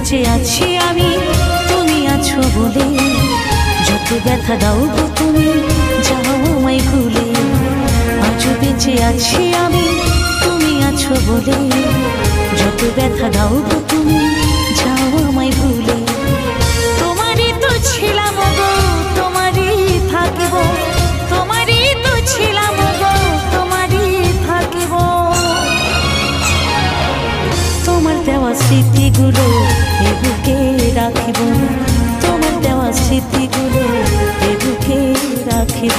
বেঁচে আছি আমি তুমি আছো বলে, যত ব্যথা দাও গো তুমি যাও আমায় ভুলে। আজও বেঁচে আছি আমি তুমি আছো বলে, যত ব্যথা দাও গো তুমি যাও আমায় ভুলে। তোমারই তো ছিলাম গো তোমারই থাকিব, তোমারই তো ছিলাম গো তোমারই থাকিব। তোমার দেওয়া স্মৃতিগুলো এ বুকে রাখিব, তোমার দেওয়া স্মৃতিগুলো এ বুকে রাখিব।